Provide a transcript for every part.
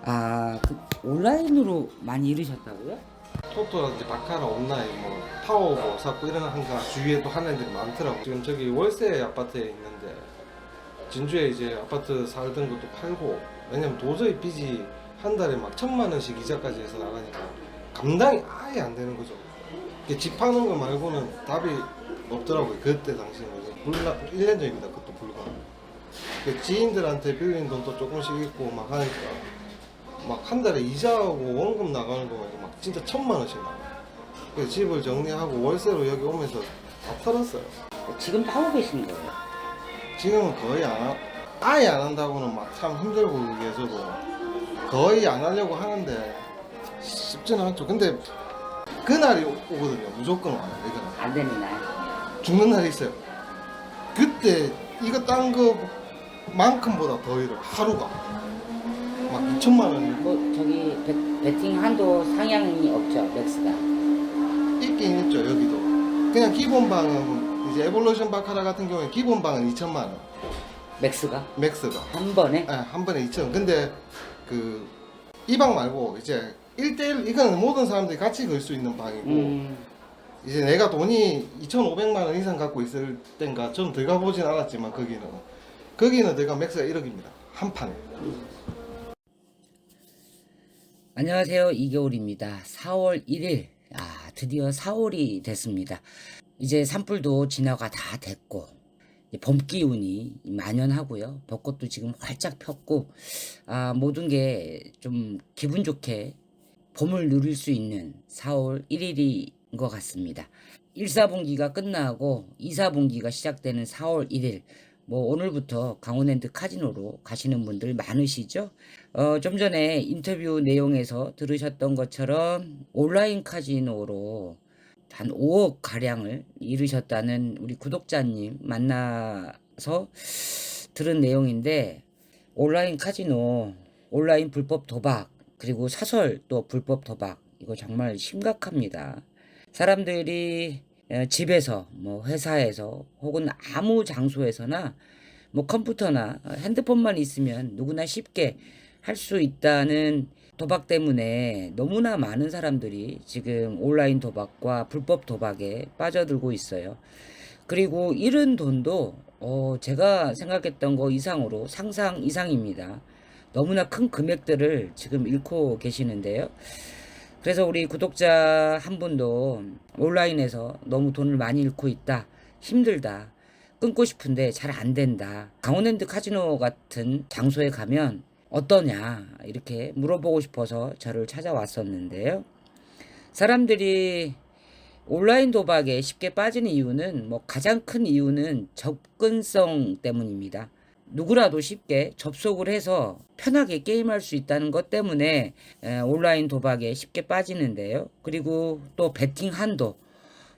아, 그 온라인으로 많이 잃으셨다고요? 토토라든지 바카라 온라인 뭐 파워볼 샀고 이런 한가 주위에 또 하는 애들이 많더라고. 지금 저기 월세 아파트에 있는데 진주에 이제 아파트 살던 것도 팔고, 왜냐면 도저히 빚이 한 달에 막 1,000만 원씩 이자까지 해서 나가니까 감당이 아예 안 되는 거죠. 이게 집 파는 거 말고는 답이 없더라고요. 그때 당시에는. 불과 1년 전입니다. 그것도 불과. 그 지인들한테 빌린 돈도 조금씩 있고 막 하니까 막 한 달에 이자하고 원금 나가는 거 말고 막 진짜 1,000만 원씩 나가. 그래서 집을 정리하고 월세로 여기 오면서 다 털었어요. 지금도 하고 계신 거예요? 지금은 거의 아예 안 한다고는 막 참 힘들고, 이게 저도 거의 안 하려고 하는데 쉽지는 않죠. 근데 그날이 오거든요. 무조건 와요. 이거는 안 되는 날. 죽는 날이 있어요. 그때 이거 딴 거만큼보다 더 일을 하루가 막 2,000만 원이 뭐 저기 배팅 한도 상향이 없죠, 맥스가. 있긴 있죠. 여기도 그냥 기본 방은 이제 에볼루션 바카라 같은 경우에 기본 방은 2,000만 원 맥스가 맥스가. 한 번에? 네, 한 번에 2,000원. 근데 그 이 방 말고 이제 1대1 이거는 모든 사람들이 같이 걸 수 있는 방이고, 이제 내가 돈이 2,500만 원 이상 갖고 있을 땐가 좀 들어가 보진 않았지만 거기는 내가 맥스가 1억입니다. 한 판에. 안녕하세요, 이겨울입니다. 4월 1일, 드디어 4월이 됐습니다. 이제 산불도 진화가 다 됐고, 이제 봄 기운이 만연하고요. 벚꽃도 지금 활짝 폈고, 모든 게 좀 기분 좋게 봄을 누릴 수 있는 4월 1일인 것 같습니다. 1사분기가 끝나고 2사분기가 시작되는 4월 1일, 뭐 오늘부터 강원랜드 카지노로 가시는 분들 많으시죠? 좀 전에 인터뷰 내용에서 들으셨던 것처럼 온라인 카지노로 한 5억 가량을 잃으셨다는 우리 구독자님 만나서 들은 내용인데, 온라인 카지노, 온라인 불법 도박, 그리고 사설 또 불법 도박, 이거 정말 심각합니다. 사람들이 집에서, 뭐 회사에서, 혹은 아무 장소에서나 뭐 컴퓨터나 핸드폰만 있으면 누구나 쉽게 할 수 있다는 도박 때문에 너무나 많은 사람들이 지금 온라인 도박과 불법 도박에 빠져들고 있어요. 그리고 잃은 돈도 제가 생각했던 거 이상으로 상상 이상입니다. 너무나 큰 금액들을 지금 잃고 계시는데요. 그래서 우리 구독자 한 분도 온라인에서 너무 돈을 많이 잃고 있다, 힘들다, 끊고 싶은데 잘 안 된다, 강원랜드 카지노 같은 장소에 가면 어떠냐, 이렇게 물어보고 싶어서 저를 찾아왔었는데요. 사람들이 온라인 도박에 쉽게 빠지는 이유는, 뭐 가장 큰 이유는 접근성 때문입니다. 누구라도 쉽게 접속을 해서 편하게 게임할 수 있다는 것 때문에 온라인 도박에 쉽게 빠지는데요. 그리고 또 배팅 한도,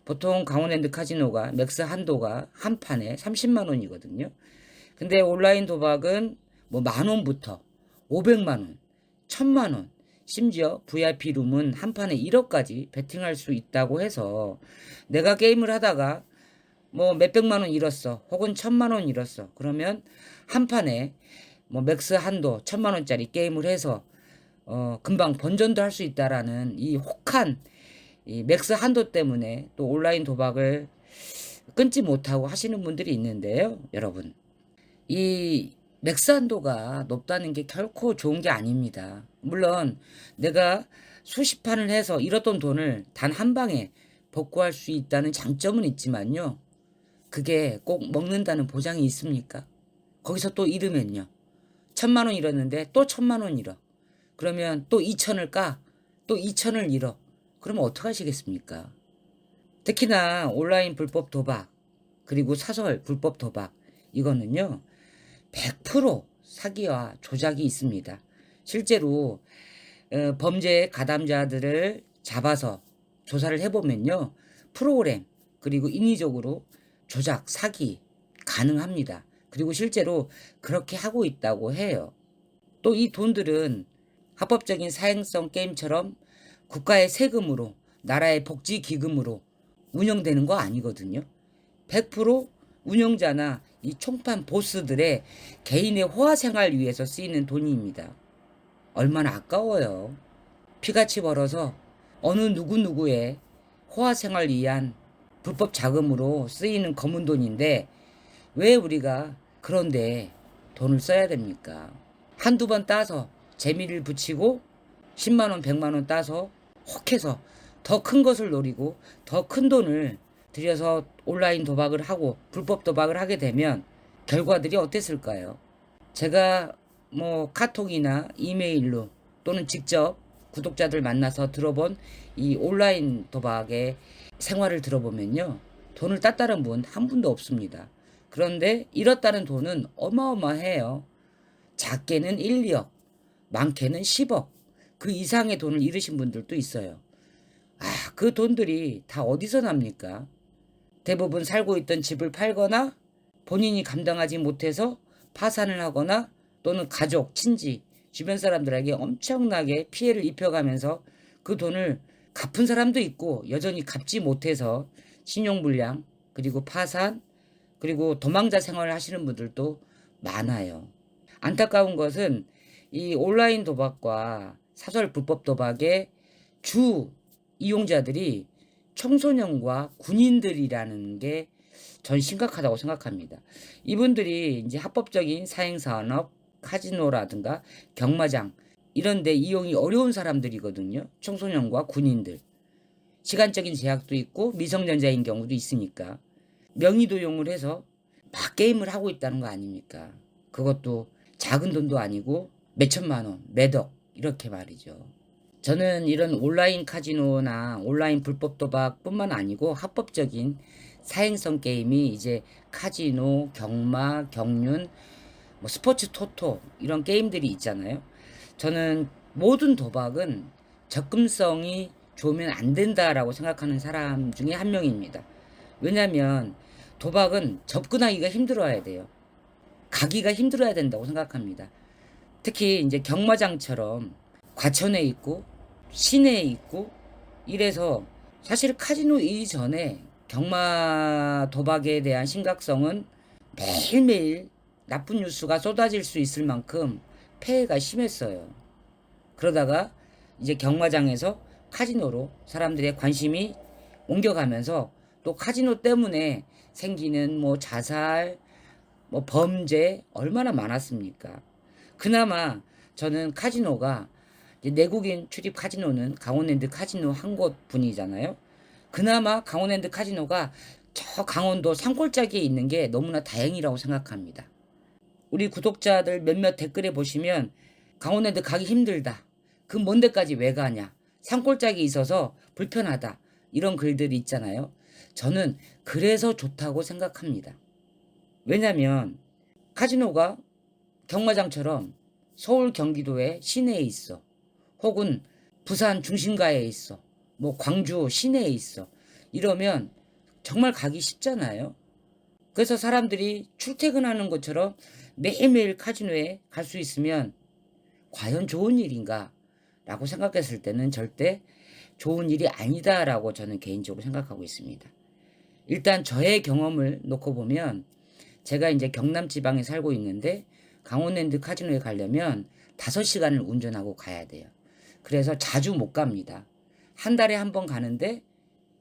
보통 강원랜드 카지노가 맥스 한도가 한 판에 30만 원이거든요. 근데 온라인 도박은 뭐 10,000원부터 500만 원, 1,000만 원, 심지어 VIP 룸은 한 판에 1억까지 베팅할 수 있다고 해서, 내가 게임을 하다가 뭐 몇백만 원 잃었어, 혹은 1,000만 원 잃었어, 그러면 한 판에 뭐 맥스 한도 1,000만 원짜리 게임을 해서 금방 번전도 할 수 있다라는 이 혹한 이 맥스 한도 때문에 또 온라인 도박을 끊지 못하고 하시는 분들이 있는데요. 여러분, 이 맥스 한도가 높다는 게 결코 좋은 게 아닙니다. 물론 내가 수십 판을 해서 잃었던 돈을 단 한 방에 복구할 수 있다는 장점은 있지만요, 그게 꼭 먹는다는 보장이 있습니까? 거기서 또 잃으면요, 1,000만 원 잃었는데 또 1,000만 원 잃어. 그러면 또 2천을 까, 또 2천을 잃어. 그러면 어떡하시겠습니까? 특히나 온라인 불법 도박, 그리고 사설 불법 도박, 이거는요 100% 사기와 조작이 있습니다. 실제로 범죄 가담자들을 잡아서 조사를 해보면요, 프로그램 그리고 인위적으로 조작, 사기 가능합니다. 그리고 실제로 그렇게 하고 있다고 해요. 또 이 돈들은 합법적인 사행성 게임처럼 국가의 세금으로, 나라의 복지 기금으로 운영되는 거 아니거든요. 100% 운영자나 이 총판 보스들의 개인의 호화 생활 위해서 쓰이는 돈입니다. 얼마나 아까워요. 피같이 벌어서 어느 누구누구의 호화생활 위한 불법 자금으로 쓰이는 검은 돈인데 왜 우리가 그런데 돈을 써야 됩니까? 한두 번 따서 재미를 붙이고 10만원, 100만원 따서 혹해서 더 큰 것을 노리고 더 큰 돈을 들여서 온라인 도박을 하고 불법 도박을 하게 되면 결과들이 어땠을까요? 제가 뭐 카톡이나 이메일로 또는 직접 구독자들 만나서 들어본 이 온라인 도박의 생활을 들어보면요. 돈을 땄다는 분 한 분도 없습니다. 그런데 잃었다는 돈은 어마어마해요. 작게는 1, 2억, 많게는 10억, 그 이상의 돈을 잃으신 분들도 있어요. 아, 그 돈들이 다 어디서 납니까? 대부분 살고 있던 집을 팔거나 본인이 감당하지 못해서 파산을 하거나 또는 가족, 친지, 주변 사람들에게 엄청나게 피해를 입혀가면서 그 돈을 갚은 사람도 있고 여전히 갚지 못해서 신용불량, 그리고 파산, 그리고 도망자 생활을 하시는 분들도 많아요. 안타까운 것은 이 온라인 도박과 사설 불법 도박의 주 이용자들이 청소년과 군인들이라는 게 전 심각하다고 생각합니다. 이분들이 이제 합법적인 사행산업, 카지노라든가 경마장 이런 데 이용이 어려운 사람들이거든요. 청소년과 군인들. 시간적인 제약도 있고 미성년자인 경우도 있으니까 명의도용을 해서 막 게임을 하고 있다는 거 아닙니까? 그것도 작은 돈도 아니고 몇천만 원, 몇억 이렇게 말이죠. 저는 이런 온라인 카지노나 온라인 불법 도박뿐만 아니고 합법적인 사행성 게임이 이제 카지노, 경마, 경륜, 뭐 스포츠 토토 이런 게임들이 있잖아요. 저는 모든 도박은 접근성이 좋으면 안 된다라고 생각하는 사람 중에 한 명입니다. 왜냐하면 도박은 접근하기가 힘들어야 돼요. 가기가 힘들어야 된다고 생각합니다. 특히 이제 경마장처럼 과천에 있고 시내에 있고 이래서 사실 카지노 이전에 경마 도박에 대한 심각성은 매일매일 나쁜 뉴스가 쏟아질 수 있을 만큼 폐해가 심했어요. 그러다가 이제 경마장에서 카지노로 사람들의 관심이 옮겨가면서 또 카지노 때문에 생기는 뭐 자살, 뭐 범죄 얼마나 많았습니까? 그나마 저는 카지노가 이제 내국인 출입 카지노는 강원랜드 카지노 한 곳뿐이잖아요. 그나마 강원랜드 카지노가 저 강원도 산골짜기에 있는 게 너무나 다행이라고 생각합니다. 우리 구독자들 몇몇 댓글에 보시면 강원랜드 가기 힘들다. 그 먼 데까지 왜 가냐. 산골짜기에 있어서 불편하다. 이런 글들이 있잖아요. 저는 그래서 좋다고 생각합니다. 왜냐면 카지노가 경마장처럼 서울 경기도의 시내에 있어. 혹은 부산 중심가에 있어. 뭐 광주 시내에 있어. 이러면 정말 가기 쉽잖아요. 그래서 사람들이 출퇴근하는 것처럼 매일매일 카지노에 갈 수 있으면 과연 좋은 일인가? 라고 생각했을 때는 절대 좋은 일이 아니다라고 저는 개인적으로 생각하고 있습니다. 일단 저의 경험을 놓고 보면 제가 이제 경남 지방에 살고 있는데 강원랜드 카지노에 가려면 5시간을 운전하고 가야 돼요. 그래서 자주 못 갑니다. 한 달에 한 번 가는데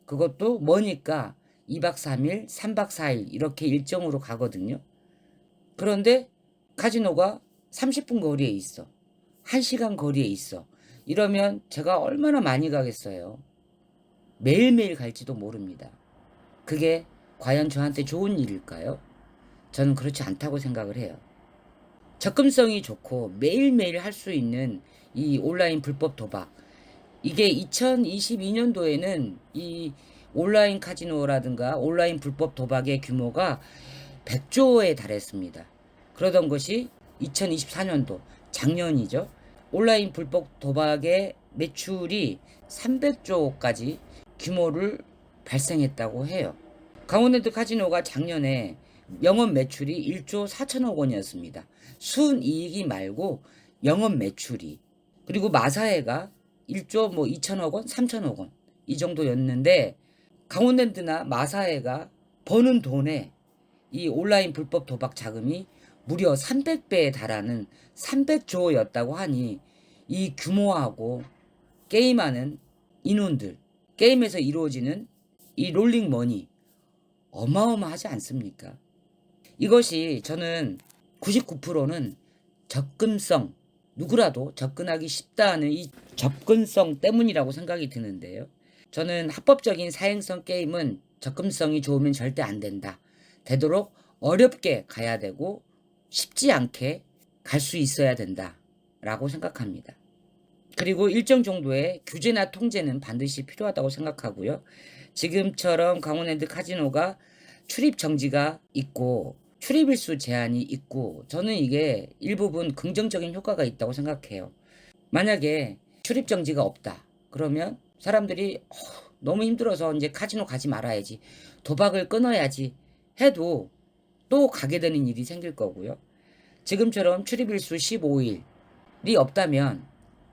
그것도 머니까 2박 3일, 3박 4일 이렇게 일정으로 가거든요. 그런데 카지노가 30분 거리에 있어. 1시간 거리에 있어. 이러면 제가 얼마나 많이 가겠어요. 매일매일 갈지도 모릅니다. 그게 과연 저한테 좋은 일일까요? 저는 그렇지 않다고 생각을 해요. 접근성이 좋고 매일매일 할 수 있는 이 온라인 불법 도박. 이게 2022년도에는 이 온라인 카지노라든가 온라인 불법 도박의 규모가 100조에 달했습니다. 그러던 것이 2024년도 작년이죠. 온라인 불법 도박의 매출이 300조까지 규모를 발생했다고 해요. 강원랜드 카지노가 작년에 영업 매출이 1조 4천억 원이었습니다. 순이익이 말고 영업 매출이. 그리고 마사회가 1조 뭐 2천억 원, 3천억 원 이 정도였는데 강원랜드나 마사회가 버는 돈에 이 온라인 불법 도박 자금이 무려 300배에 달하는 300조였다고 하니 이 규모하고 게임하는 인원들, 게임에서 이루어지는 이 롤링머니 어마어마하지 않습니까? 이것이 저는 99%는 접근성, 누구라도 접근하기 쉽다는 이 접근성 때문이라고 생각이 드는데요. 저는 합법적인 사행성 게임은 접근성이 좋으면 절대 안 된다. 되도록 어렵게 가야 되고 쉽지 않게 갈 수 있어야 된다 라고 생각합니다. 그리고 일정 정도의 규제나 통제는 반드시 필요하다고 생각하고요. 지금처럼 강원랜드 카지노가 출입 정지가 있고 출입일수 제한이 있고 저는 이게 일부분 긍정적인 효과가 있다고 생각해요. 만약에 출입 정지가 없다. 그러면 사람들이 너무 힘들어서 이제 카지노 가지 말아야지. 도박을 끊어야지 해도 또 가게 되는 일이 생길 거고요. 지금처럼 출입일수 15일이 없다면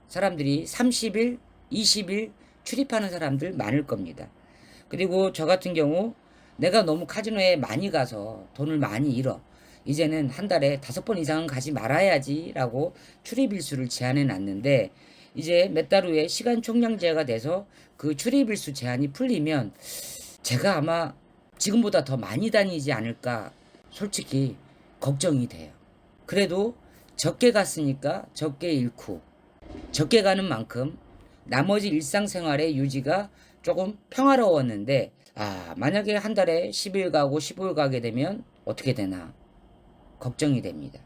사람들이 30일, 20일 출입하는 사람들 많을 겁니다. 그리고 저 같은 경우 내가 너무 카지노에 많이 가서 돈을 많이 잃어. 이제는 한 달에 5번 이상은 가지 말아야지 라고 출입일수를 제한해 놨는데 이제 몇 달 후에 시간 총량제가 돼서 그 출입일수 제한이 풀리면 제가 아마 지금보다 더 많이 다니지 않을까 솔직히 걱정이 돼요. 그래도 적게 갔으니까 적게 잃고 적게 가는 만큼 나머지 일상생활의 유지가 조금 평화로웠는데 만약에 한 달에 10일 가고 15일 가게 되면 어떻게 되나 걱정이 됩니다.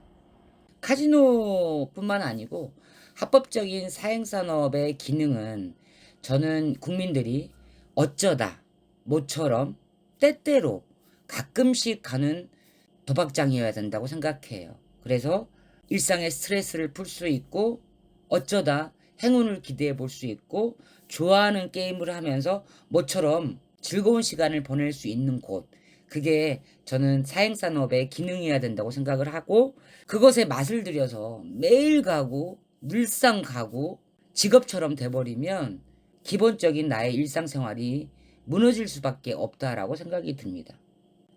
카지노뿐만 아니고 합법적인 사행산업의 기능은 저는 국민들이 어쩌다 모처럼 때때로 가끔씩 가는 도박장이어야 된다고 생각해요. 그래서 일상의 스트레스를 풀 수 있고 어쩌다 행운을 기대해 볼 수 있고 좋아하는 게임을 하면서 모처럼 즐거운 시간을 보낼 수 있는 곳, 그게 저는 사행산업의 기능이어야 된다고 생각을 하고 그것에 맛을 들여서 매일 가고 늘상 가고 직업처럼 돼버리면 기본적인 나의 일상생활이 무너질 수밖에 없다라고 생각이 듭니다.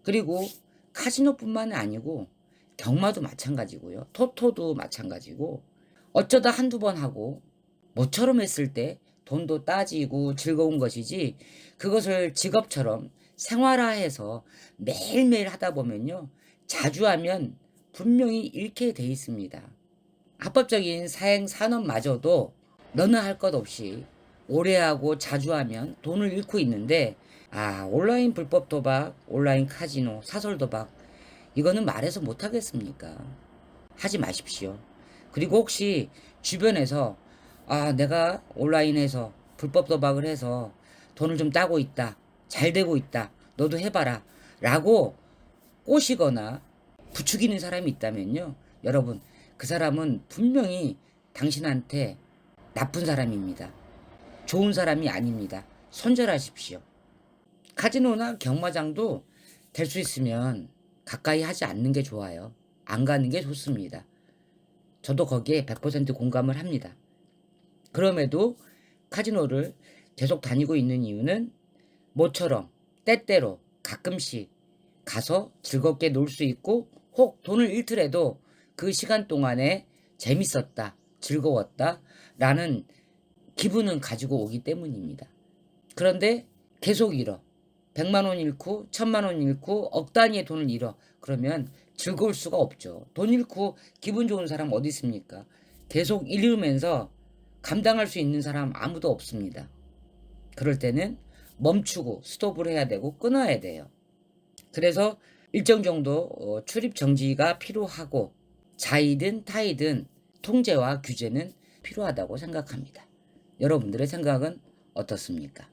그리고 카지노뿐만 아니고 경마도 마찬가지고요. 토토도 마찬가지고 어쩌다 한두 번 하고 모처럼 했을 때 돈도 따지고 즐거운 것이지 그것을 직업처럼 생활화해서 매일매일 하다 보면요. 자주 하면 분명히 잃게 돼 있습니다. 합법적인 사행 산업마저도 너는 할 것 없이 오래 하고 자주 하면 돈을 잃고 있는데 온라인 불법 도박, 온라인 카지노, 사설 도박 이거는 말해서 못 하겠습니까? 하지 마십시오. 그리고 혹시 주변에서 내가 온라인에서 불법 도박을 해서 돈을 좀 따고 있다. 잘 되고 있다. 너도 해봐라. 라고 꼬시거나 부추기는 사람이 있다면요. 여러분, 그 사람은 분명히 당신한테 나쁜 사람입니다. 좋은 사람이 아닙니다. 손절하십시오. 카지노나 경마장도 될 수 있으면 가까이 하지 않는 게 좋아요. 안 가는 게 좋습니다. 저도 거기에 100% 공감을 합니다. 그럼에도 카지노를 계속 다니고 있는 이유는 모처럼 때때로 가끔씩 가서 즐겁게 놀 수 있고 혹 돈을 잃더라도 그 시간 동안에 재밌었다, 즐거웠다 라는 기분은 가지고 오기 때문입니다. 그런데 계속 잃어. 100만 원 잃고 1000만 원 잃고 억 단위의 돈을 잃어. 그러면 즐거울 수가 없죠. 돈 잃고 기분 좋은 사람 어디 있습니까? 계속 잃으면서 감당할 수 있는 사람 아무도 없습니다. 그럴 때는 멈추고 스톱을 해야 되고 끊어야 돼요. 그래서 일정 정도 출입 정지가 필요하고 자이든 타이든 통제와 규제는 필요하다고 생각합니다. 여러분들의 생각은 어떻습니까?